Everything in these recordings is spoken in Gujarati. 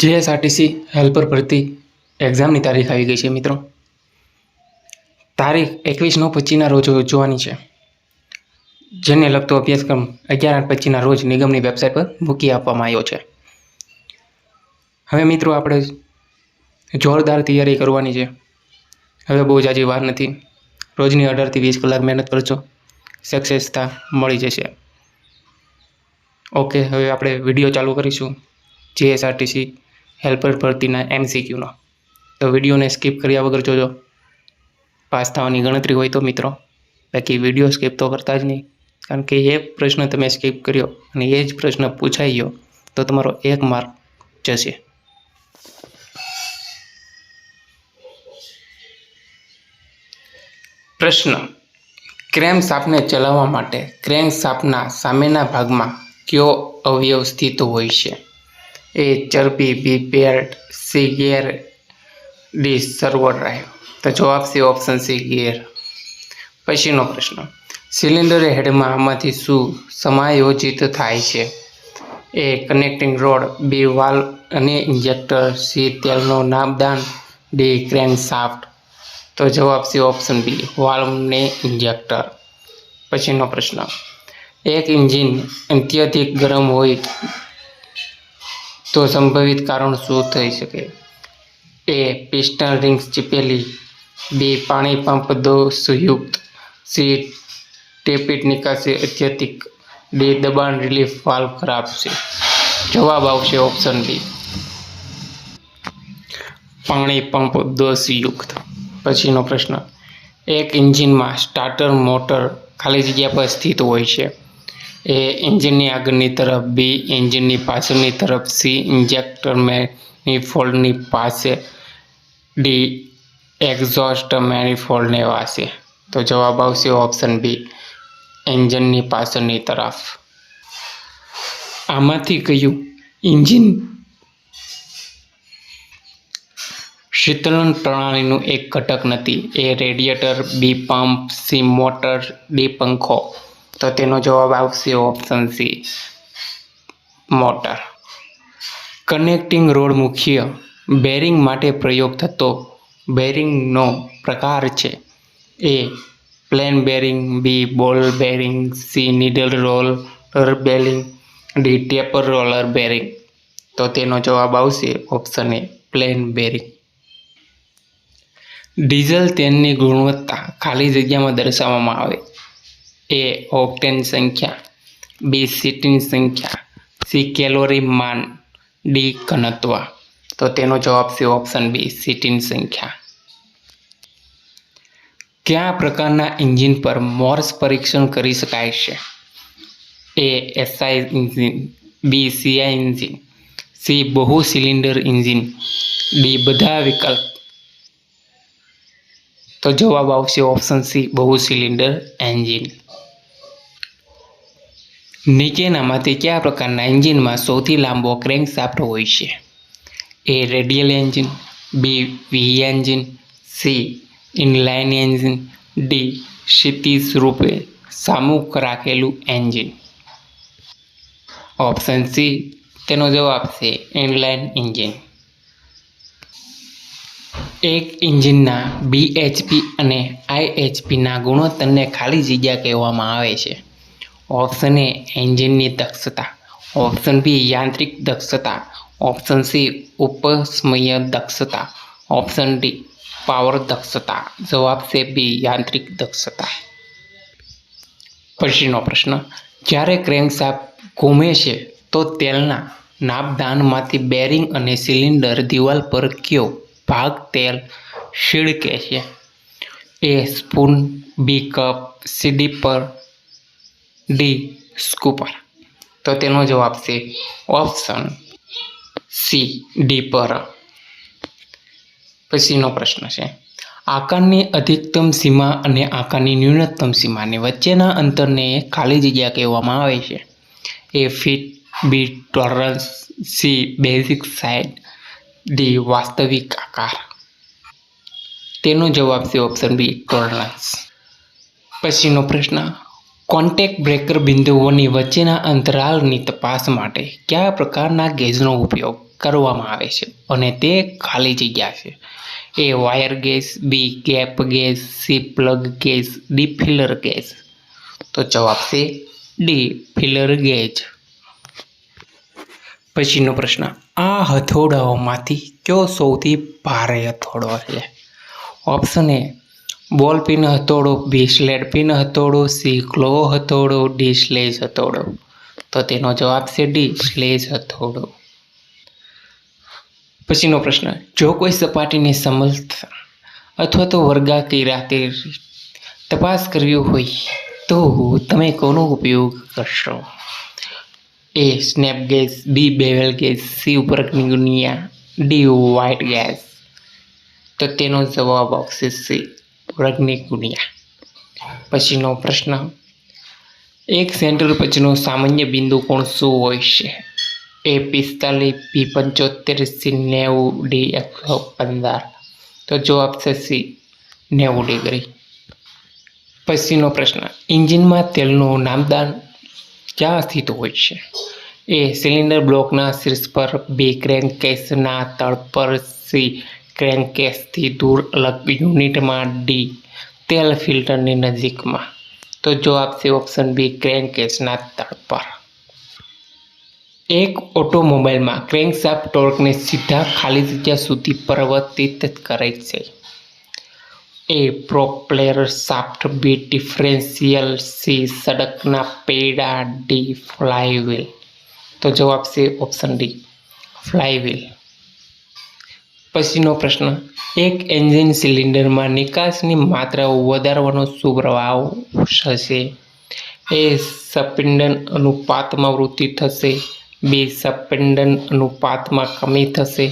જીએસઆરટીસી હેલ્પર ભરતી એક્ઝામની તારીખ આવી ગઈ છે મિત્રો. તારીખ 21/9/25ના રોજ જોવાની છે, જેને લગતો અભ્યાસક્રમ 11/8/25ના રોજ નિગમની વેબસાઇટ પર મૂકી આપવામાં આવ્યો છે. હવે મિત્રો આપણે જોરદાર તૈયારી કરવાની છે. હવે બહુ જાજી વાર નથી. રોજની 18 થી 20 કલાક મહેનત કરજો, સક્સેસતા મળી જશે. ઓકે, હવે આપણે વિડીયો ચાલુ કરીશું જીએસઆરટીસી હેલ્પર ભરતીના MCQનો. તો વિડીયોને સ્કીપ કર્યા વગર જોજો. પાસ થવાની ગણતરી હોય તો મિત્રો, બાકી વિડીયો સ્કીપ તો કરતા જ નહીં, કારણ કે એ પ્રશ્ન તમે સ્કીપ કર્યો અને એ જ પ્રશ્ન પૂછાઈ ગયો તો તમારો 1 માર્ક જશે. પ્રશ્ન: ક્રેન્કશાફ્ટને ચલાવવા માટે ક્રેન્કશાફ્ટના સામેના ભાગમાં કયો અવયવ સ્થિત હોય છે? A. ચરબી, B. Belt, C. Gear, D. સર્વો ડ્રાઈવ. તો જવાબ છે ઓપ્શન C. ગિયર. પછીનો પ્રશ્ન: સિલિન્ડર હેડમાં આમાંથી શું સમાયોજિત થાય છે? A. Connecting road, B. Valve અને ઇન્જેક્ટર, C. તેલનો નાપદાન, D. ક્રેન્કશાફ્ટ. તો જવાબ છે ઓપ્શન B. વાલ્વ ને ઇન્જેક્ટર. પછીનો પ્રશ્ન: એક એન્જિન અત્યધિક ગરમ હોય તો સંભવિત કારણ શું થઈ શકે? A. પિસ્ટન રિંગ્સ ચીપેલી, B. પાણી પંપ દોષયુક્ત, C. ટેપિટ નિકાસી અત્યધિક, D. દબાણ રિલીફ વાલ્વ ખરાબ છે. જવાબ આવશે ઓપ્શન B. પાણી પંપ દોષયુક્ત. પછીનો પ્રશ્ન: એક એન્જિનમાં સ્ટાર્ટર મોટર ખાલી જગ્યા પર સ્થિત હોય છે. A. એન્જિનની આગળની તરફ, B. એન્જિનની પાછળની તરફ, C. ઇન્જેક્ટર મેનિફોલ્ડની પાસે, D. એક્ઝોસ્ટ મેનિફોલ્ડને પાસે. તો જવાબ આવશે ઓપ્શન B. એન્જિનની પાછળની તરફ. આમાંથી કયું એન્જિન શીતલન પ્રણાલીનું એક ઘટક નથી? A. Radiator, B. Pump, C. Motor, D. પંખો. તો તેનો જવાબ આવશે option C. Motor. Connecting road મુખ્ય બેરિંગ માટે પ્રયોગ થતો બેરિંગનો પ્રકાર છે? A. Plane bearing, B. બોલ bearing, C. Needle roller bearing, D. Taper roller bearing. તો તેનો જવાબ આવશે option A. Plane bearing. Diesel તેલની ગુણવત્તા ખાલી જગ્યામાં દર્શાવવામાં આવે. A. ઓક્ટેન સંખ્યા, B. સીટીની સંખ્યા, C. કેલોરી માન, D. ઘનત્વ. તો તેનો જવાબ છે ઓપ્શન B. સીટીની સંખ્યા. કયા પ્રકારના એન્જિન પર મોર્સ પરીક્ષણ કરી શકાય છે? A. SI engine, B. CI engine, C. બહુ સિલિન્ડર એન્જિન, D. બધા વિકલ્પ. તો જવાબ આવશે ઓપ્શન C. બહુ સિલિન્ડર એન્જિન. નીચેનામાંથી કયા પ્રકારના એન્જિનમાં સૌથી લાંબો ક્રેન્કશાફ્ટ હોય છે? A. Radial engine, B. V engine, C. Inline engine, D. ક્ષિતિજ રૂપે સામુખ રાખેલું એન્જિન. Option C. તેનો જવાબ છે ઇનલાઇન એન્જિન. એક એન્જિનના BHP અને IHPના ગુણોત્તરને ખાલી જગ્યા કહેવામાં આવે છે. Option A. એન્જિનની દક્ષતા, ઓપ્શન B. યાંત્રિક દક્ષતા, ઓપ્શન C. ઉપસમય દક્ષતા, ઓપ્શન D. પાવર દક્ષતા. જવાબ છે B. યાંત્રિક દક્ષતા. પછીનો પ્રશ્ન: જ્યારે ક્રેન્કશાફ્ટ ઘૂમે છે તો તેલના નાપદાનમાંથી બેરિંગ અને સિલિન્ડર દિવાલ પર કયો ભાગ તેલ છીડકે છે? A. Spoon, B. Cup, C. Dipper, D. સ્કૂપર. તો તેનો જવાબ છે ઓપ્શન C. ડીપર. પછીનો પ્રશ્ન છે: આકારની અધિકતમ સીમા અને આકારની ન્યૂનતમ સીમાની વચ્ચેના અંતરને ખાલી જગ્યા કહેવામાં આવે છે. A. Fit, B. Tolerance, C. Basic size, D. વાસ્તવિક આકાર. તેનો જવાબ છે ઓપ્શન B. ટોલરન્સ. પછીનો પ્રશ્ન: કોન્ટેક્ટ બ્રેકર બિંદુઓની વચ્ચેના અંતરાલની તપાસ માટે કયા પ્રકારના ગેજનો ઉપયોગ કરવામાં આવે છે અને તે ખાલી જગ્યા છે. A wire gauge, B gap gauge, C plug gauge, D feeler gauge. તો જવાબ છે ડી ફિલર ગેજ. પછીનો પ્રશ્ન, આ હથોડાઓમાંથી કયો સૌથી ભારે હથોડો છે? ઓપ્શન એ બોલ પિન હથોડો, બી સ્લેટ પિન હથોડો, સી ક્લો હથોડો, ડી સ્લેજ હથોડો. તો તેનો જવાબ છે ડી સ્લેજ હથોડો. પછીનો પ્રશ્ન, જો કોઈ સપાટીની સમલતા અથવા તો વર્ગાકીરાતી તપાસ કરવી હોય તો તમે કોનો ઉપયોગ કરશો? A snap gauge, B bevel gauge, C ઉપરકની ગુનિયા, ડી વ્હાઇટ ગેસ. તો તેનો જવાબ આવશે સી ઉપરકની ગુનિયા. પછીનો પ્રશ્ન, એક સેન્ટર પછીનો સામાન્ય બિંદુ કોણ શું હોય છે? એ 45, બી 75, સી 90, ડી 115. તો જવાબ છે સી 90 ડિગ્રી. પછીનો પ્રશ્ન, એન્જિનમાં તેલનું નામદાન ક્યાં સ્થિત હોય છે? એ સિલિન્ડર બ્લોકના શીર્ષ પર, બી ક્રેન્ક કેસના તળ પર, સી ક્રેન્ક કેસથી દૂર અલગ યુનિટમાં, ડી તેલ ફિલ્ટરની નજીકમાં. તો જવાબ છે ઓપ્શન બી ક્રેન્ક કેસના તળ પર. એક ઓટોમોબાઈલમાં ક્રેન્કશાફ્ટ ટોર્કને સીધા ખાલી જગ્યા સુધી પરિવર્તિત કરે છે. એ પ્રોપેલર શાફ્ટ, બી ડિફરન્શિયલ, સી સડકના પૈડા, ડી ફ્લાયવ્હીલ. તો જવાબ છે ઓપ્શન ડી ફ્લાયવ્હીલ. પછીનો પ્રશ્ન, એક એન્જિન સિલિન્ડરમાં નિકાસની માત્રા વધારવાનો શું પ્રભાવ થશે? એ સ્પંદન અનુપાતમાં વૃદ્ધિ થશે, બી સ્પંદન અનુપાતમાં કમી થશે,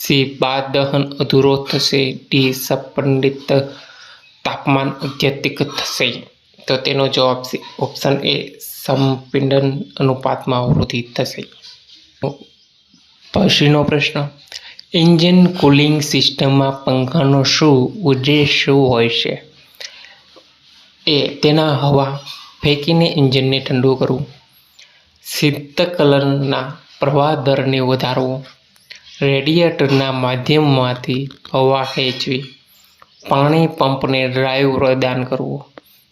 સી બાદ દહન અધૂરો થશે, ડી સ્પંદિત તાપમાન અત્યધિક થશે. તો તેનો જવાબ છે ઓપ્શન એ સ્પંદન અનુપાતમાં વૃદ્ધિ થશે. પછીનો પ્રશ્ન, એન્જિન કુલિંગ સિસ્ટમમાં પંખાનો શું ઉદ્દેશ હોય છે? એ તેના હવા ફેંકીને એન્જિનને ઠંડુ કરવું, શીતકલનના પ્રવાહ દરને વધારવો, રેડિએટરના માધ્યમમાંથી હવા ખેંચવી, પાણી પંપને ડ્રાઇવ પ્રદાન કરવું.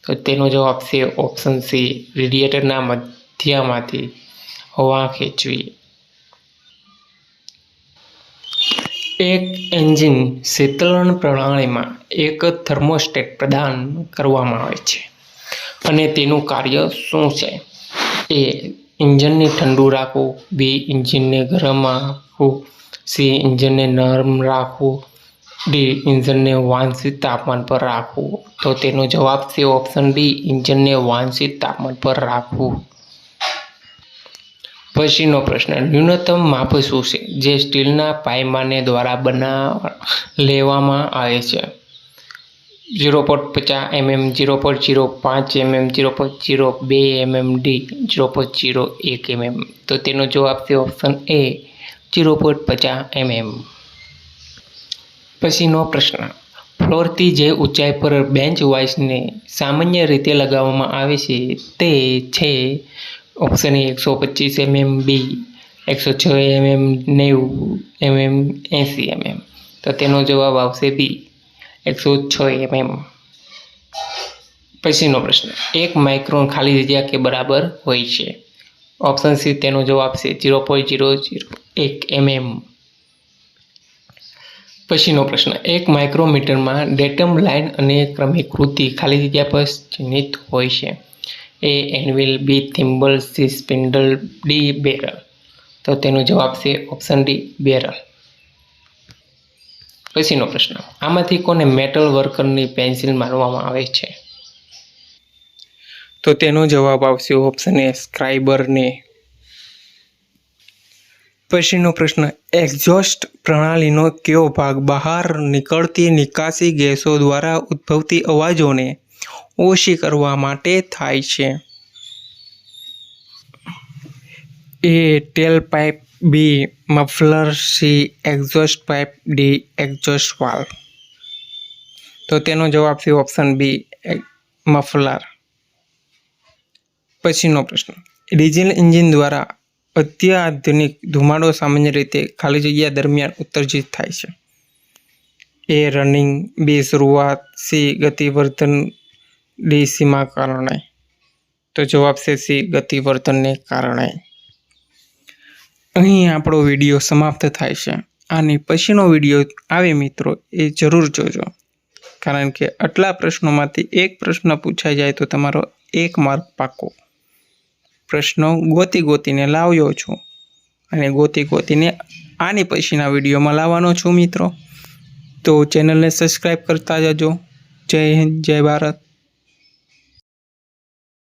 તો તેનો જવાબ છે ઓપ્શન સી રેડિએટરના માધ્યમમાંથી હવા ખેંચવી. એક એન્જિન શીતલન પ્રણાલીમાં એક થર્મોસ્ટેટ પ્રદાન કરવામાં આવે છે અને તેનું કાર્ય શું છે? એ એન્જિનને ઠંડુ રાખવું, બી એન્જિનને ગરમ રાખવું, સી એન્જિનને નરમ રાખવું, ડી એન્જિનને વાંછિત તાપમાન પર રાખવું. તો તેનો જવાબ છે ઓપ્શન ડી એન્જિનને વાંછિત તાપમાન પર રાખવું. પછીનો પ્રશ્ન, ન્યૂનતમ માપ શું છે જે સ્ટીલના પાયમાને દ્વારા લેવામાં આવે છે? 0.50 mm, 0.05 mm, 0.02 mm, D 0.01 mm. તો તેનો જવાબ છે ઓપ્શન એ 0.50 mm. પછીનો પ્રશ્ન, ફ્લોરથી જે ઊંચાઈ પર બેન્ચ વાઇસને સામાન્ય રીતે લગાવવામાં આવે છે તે છે? Option A 125 mm, B 106 mm, 90 mm, 80 mm. તો તેનો જવાબ આવશે બી 106 mm. પછીનો પ્રશ્ન, 1 માઇક્રોન ખાલી જગ્યા કે બરાબર હોય છે? ઓપ્શન સી તેનો જવાબ છે 0.001 mm. પછીનો પ્રશ્ન, 1 માઇક્રોમીટરમાં ડેટમ લાઇન અને ક્રમિકૃતિ ખાલી જગ્યા પર ચિહ્નિત હોય છે? A anvil, B thimble, C spindle, D barrel. તો તેનો જવાબ છે ઓપ્શન ડી બેરલ. પછીનો પ્રશ્ન, આમાંથી કોને મેટલ વર્કરની પેન્સિલ માનવામાં આવે છે? તો તેનો જવાબ આવશે ઓપ્શન એ સ્ક્રાઇબરને. પછીનો પ્રશ્ન, એક્ઝોસ્ટ પ્રણાલીનો કયો ભાગ બહાર નીકળતી નિકાસી ગેસો દ્વારા ઉદ્ભવતી અવાજોને ઓછી કરવા માટે થાય છે? A tail pipe, B muffler, C exhaust pipe, D exhaust valve. તો તેનો જવાબ છે ઓપ્શન બી મફલર. પછીનો પ્રશ્ન, ડીઝલ એન્જિન દ્વારા અત્યાધુનિક ધુમાડો સામાન્ય રીતે ખાલી જગ્યા દરમિયાન ઉત્સર્જિત થાય છે? એ. રનિંગ, બી. શરૂઆત, સી. ગતિવર્ધન, ડી. સીમા કારણે. તો જવાબ છે સી. ગતિવર્ધનને કારણે. અહીં આપણો વિડીયો સમાપ્ત થાય છે. આની પછીનો વિડીયો આવે મિત્રો એ જરૂર જોજો, કારણ કે આટલા પ્રશ્નોમાંથી એક પ્રશ્ન પૂછાઈ જાય તો તમારો 1 માર્ક પાકો. પ્રશ્નો ગોતીને લાવ્યો છું અને ગોતીને આની પછીના વિડીયોમાં લાવવાનો છું મિત્રો. તો ચેનલને સબસ્ક્રાઈબ કરતા જજો. જય હિન્દ, જય ભારત.